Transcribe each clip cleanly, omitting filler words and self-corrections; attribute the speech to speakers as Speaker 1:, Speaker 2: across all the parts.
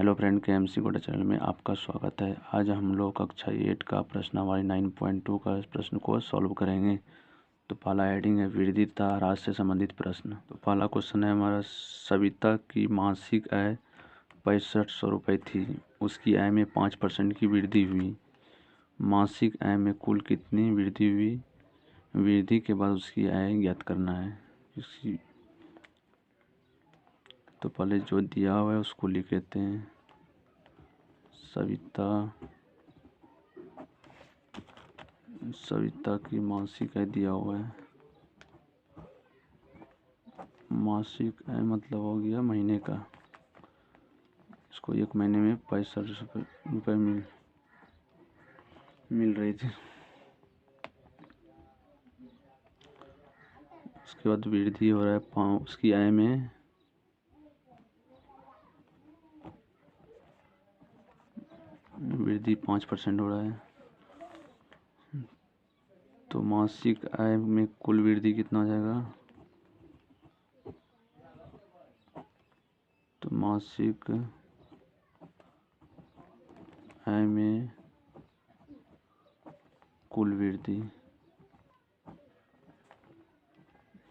Speaker 1: Hello friend, KMC gold channel में आपका स्वागत है। आज हम लोग कक्षा 8 का प्रश्नावली 9.2 का इस प्रश्न को सॉल्व करेंगे। तो पहला हेडिंग है वृद्धि तथा ह्रास से संबंधित प्रश्न। तो पहला क्वेश्चन है हमारा, सविता की मासिक आय 6500 रुपये थी, उसकी आय में 5% की वृद्धि हुई। मासिक आय में कुल कितनी वृद्धि हुई? वृद्धि के बाद उसकी आय ज्ञात करना है। तो पहले जो दिया हुआ है उसको लिख लेते हैं। सविता की मासिक आय दिया हुआ है। मासिक आय मतलब हो गया महीने का। इसको एक महीने में 65 रुपये मिल रही थी। उसके बाद वृद्धि हो रहा है, उसकी आय में वृद्धि 5% हो रहा है। तो मासिक आय में कुल वृद्धि कितना हो जाएगा? तो मासिक आय में कुल वृद्धि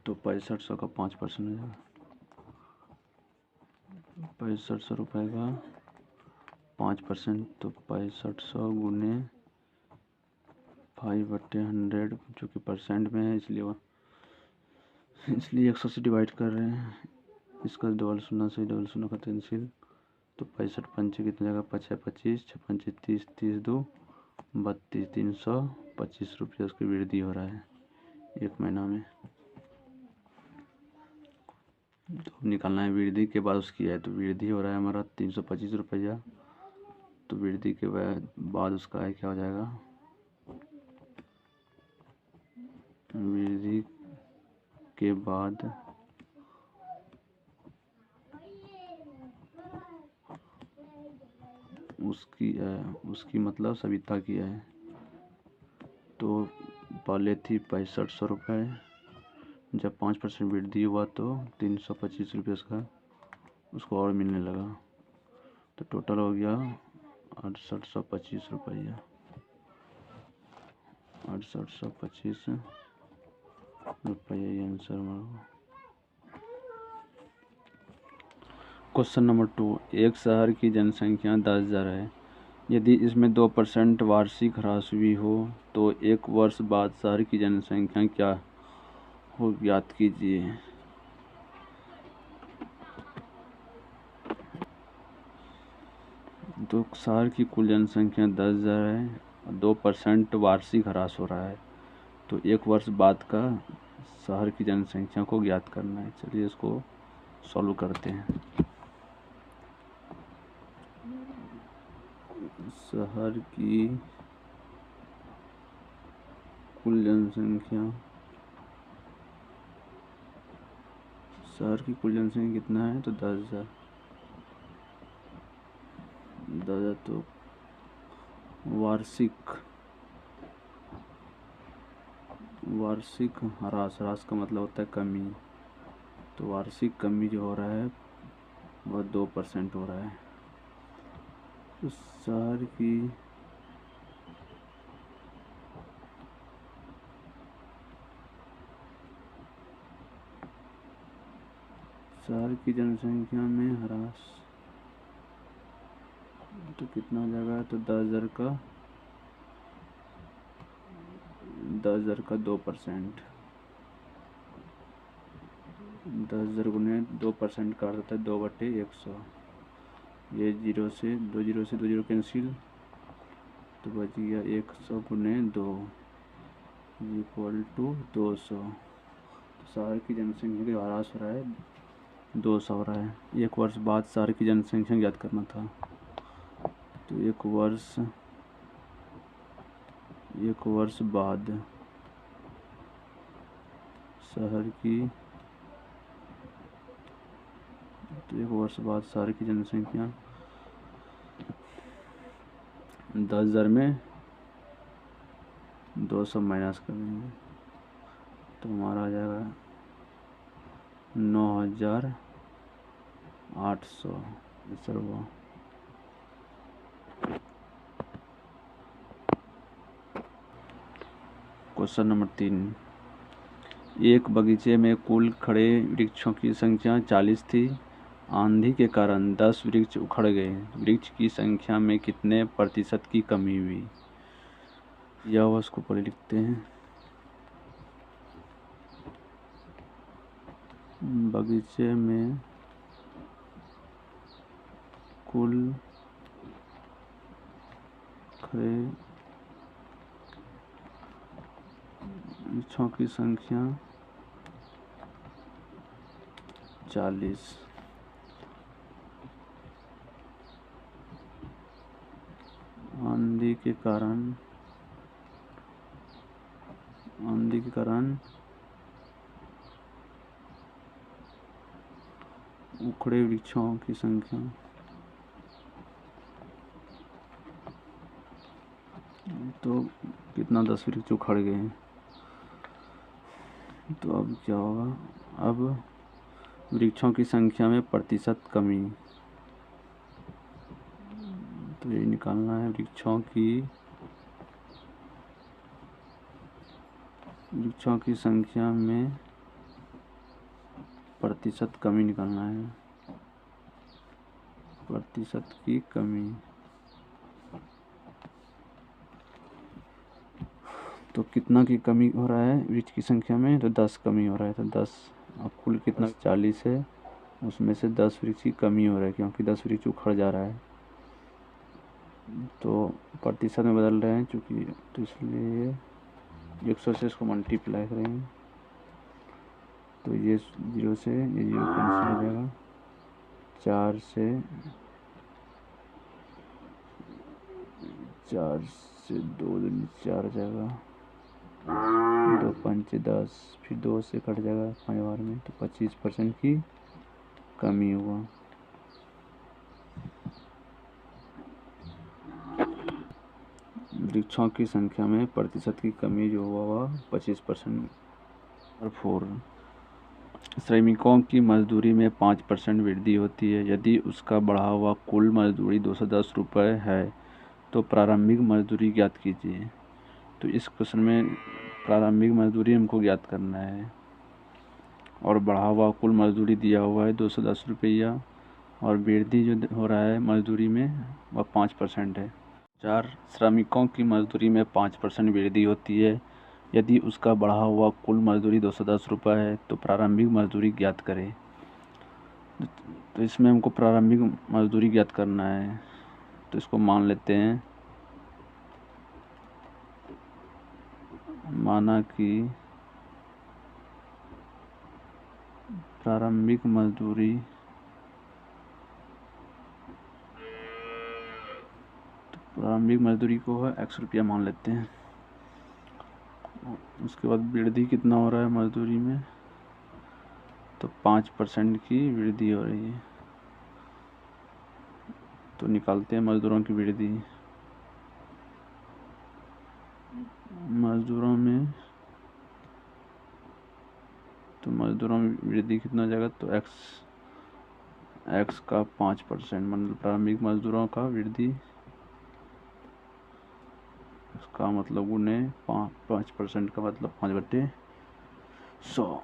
Speaker 1: तो 6500 का 5% हो जाएगा। 6500 रुपये का 5%, तो 6500 गुने 5/100, जो कि परसेंट में है, इसलिए 100 से डिवाइड कर रहे हैं। इसका डबल शून्य से डबल शून्य का कैंसिल। तो 65 पंचे कितना जाएगा? 5 25, 6 पंचे 30, 30 2 32, 325 रुपये उसकी वृद्धि हो रहा है एक महीना में। तो निकालना है वृद्धि के बाद उसकी है। तो वृद्धि हो रहा है हमारा 325 रुपया। तो वृद्धि के बाद उसका आय क्या हो जाएगा? वृद्धि के बाद उसकी मतलब सविता की है। तो पहले थी 6500 रुपये, जब 5% वृद्धि हुआ तो 325 रुपये उसको और मिलने लगा। तो टोटल हो गया 6825 रुपया। 6825 रुपया ये आंसर हमारा। क्वेश्चन नंबर 2, एक शहर की जनसंख्या 10,000 है। यदि इसमें 2% वार्षिक ह्रास हुई हो तो एक वर्ष बाद शहर की जनसंख्या क्या हो, ज्ञात कीजिए। तो शहर की कुल जनसंख्या 10,000 है और 2% वार्षिक ह्रास हो रहा है, तो एक वर्ष बाद का शहर की जनसंख्या को ज्ञात करना है। चलिए इसको सॉल्व करते हैं। शहर की कुल जनसंख्या, शहर की कुल जनसंख्या कितना है? तो 10,000। तो वार्षिक ह्रास का मतलब होता है कमी। तो वार्षिक कमी जो हो रहा है वह 2% हो रहा है। तो शहर की जनसंख्या में ह्रास तो कितना हो जाएगा? तो 10,000 का 2%। 10,000 गुने 2% का अर्थ होता है 2/100। ये 0 से 2 कैंसिल, तो बच गया 100 गुने 2 इक्वल टू 200। तो शहर की जनसंख्या का ह्रास हो रहा है 200 हो रहा है। एक वर्ष बाद शहर की जनसंख्या ज्ञात करना था। तो एक वर्ष बाद शहर की जनसंख्या 10,000 में 200 माइनस कर देंगे तो हमारा आ जाएगा 9,800 सर हुआ। क्वेश्चन नंबर 3, एक बगीचे में कुल खड़े वृक्षों की संख्या 40 थी। आंधी के कारण 10 वृक्ष उखड़ गए। वृक्ष की संख्या में कितने प्रतिशत की कमी हुई? या उसको पढ़े लिखते हैं। बगीचे में कुल खड़े वृक्षों की संख्या 40। आंधी के कारण उखड़े वृक्षों की संख्या तो कितना 10 वृक्ष उखड़ गए हैं। तो अब क्या होगा? अब वृक्षों की संख्या में प्रतिशत कमी, तो ये निकालना है। वृक्षों की संख्या में प्रतिशत कमी निकालना है। प्रतिशत की कमी, तो कितना की कमी हो रहा है वृक्ष की संख्या में? तो 10 कमी हो रहा है। तो 10, अब कुल कितना 40 है, उसमें से 10 वृक्ष की कमी हो रहा है क्योंकि 10 वृक्ष उखड़ जा रहा है। तो प्रतिशत में बदल रहे हैं चूँकि, तो इसलिए 100 से इसको मल्टीप्लाई करेंगे तो ये 0 से ये 0 कैंसिल हो जाएगा। 4 से 2 दिन 4 हो जाएगा। 2 5 10, फिर 2 से कट जाएगा 5 बार में, तो 25% की कमी हुआ। वृक्षों की संख्या में प्रतिशत की कमी जो हुआ 25%। और 4, श्रमिकों की मजदूरी में 5% वृद्धि होती है। यदि उसका बढ़ा हुआ कुल मजदूरी 210 रुपये है तो प्रारंभिक मजदूरी ज्ञात कीजिए। तो इस क्वेश्चन में प्रारंभिक मजदूरी हमको ज्ञात करना है और बढ़ा हुआ कुल मजदूरी दिया हुआ है 210 रुपया, और वृद्धि जो हो रहा है मजदूरी में वह 5% है। 4, श्रमिकों की मजदूरी में 5% वृद्धि होती है। यदि उसका बढ़ा हुआ कुल मजदूरी 210 रुपये है तो प्रारंभिक मजदूरी ज्ञात करें। तो इसमें हमको प्रारंभिक मजदूरी ज्ञात करना है, तो इसको मान लेते हैं। माना कि प्रारंभिक मजदूरी को है X रुपया मान लेते हैं। उसके बाद वृद्धि कितना हो रहा है मजदूरी में? तो 5% की वृद्धि हो रही है। तो निकालते हैं मजदूरों की वृद्धि। मजदूरों में वृद्धि कितना हो जाएगा? तो x का 5%, मतलब प्रारंभिक मजदूरों का वृद्धि, उसका मतलब गुने 5% का मतलब 5/100।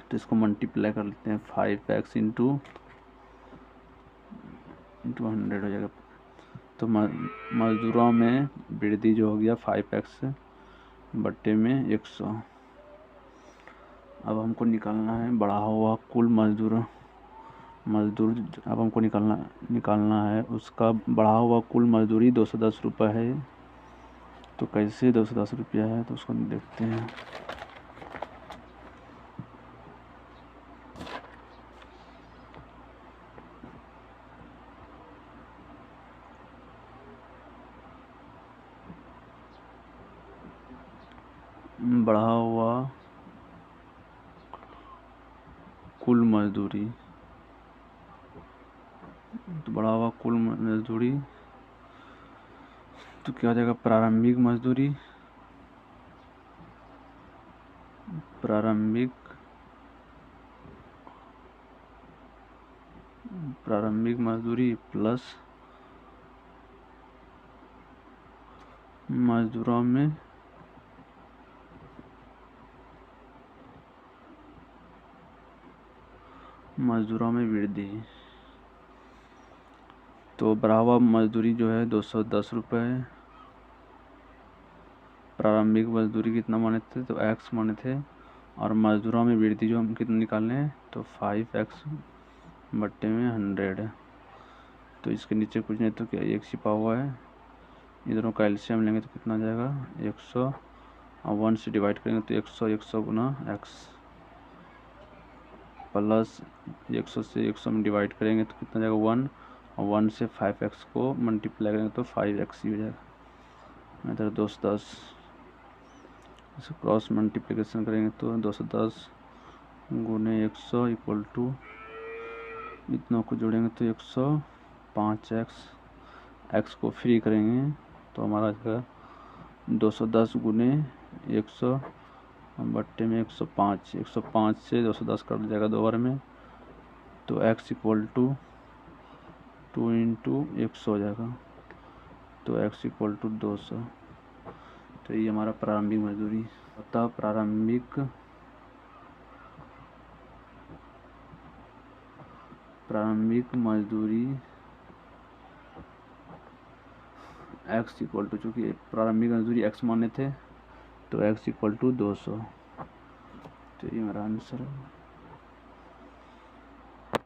Speaker 1: तो इसको मल्टीप्लाई कर लेते हैं। 5x इंटू 100 हो जाएगा। तो मजदूरों में वृद्धि जो हो गया 5x/100। अब हमको निकालना है बढ़ा हुआ कुल मजदूर। अब हमको निकालना है उसका बढ़ा हुआ कुल मजदूरी 210 रुपये है। तो कैसे 210 रुपया है, तो उसको देखते हैं। बढ़ा हुआ कुल मजदूरी, तो बढ़ा हुआ कुल मजदूरी तो क्या हो जाएगा? प्रारंभिक मजदूरी प्लस मजदूरों में मजदूरों में वृद्धि। तो बढ़ा हुआ मजदूरी जो है 210 रुपये। प्रारंभिक मजदूरी कितना माने थे, तो x माने थे। और मजदूरों में वृद्धि जो हम कितना निकालने हैं, तो 5x बट्टे में 100। तो इसके नीचे कुछ नहीं तो क्या एक छिपा हुआ है। ये दोनों का एलसीएम लेंगे तो कितना आ जाएगा 100, और 1 से डिवाइड करेंगे तो 100 गुना x, प्लस 100 से 100 में डिवाइड करेंगे तो कितना जाएगा 1, और 1 से 5x को मल्टीप्लाई करेंगे तो 5x ही हो जाएगा। इधर 210 इसे क्रॉस मल्टीप्लिकेशन करेंगे तो 210 गुने 100 इक्वल टू, इतना को जोड़ेंगे तो 105x, x को फ्री करेंगे तो हमारा जाएगा 210 गुने 100 बट्टे में 105। 105 से 210 कट जाएगा 2 बार में, तो x इक्वल टू 2 इंटू 100 हो जाएगा, तो x इक्वल टू 200। तो ये हमारा प्रारंभिक मजदूरी। अतः प्रारंभिक मजदूरी x इक्वल टू, चूँकि प्रारंभिक मजदूरी x माने थे तो x इक्वल टू 200। तो ये मेरा आंसर है।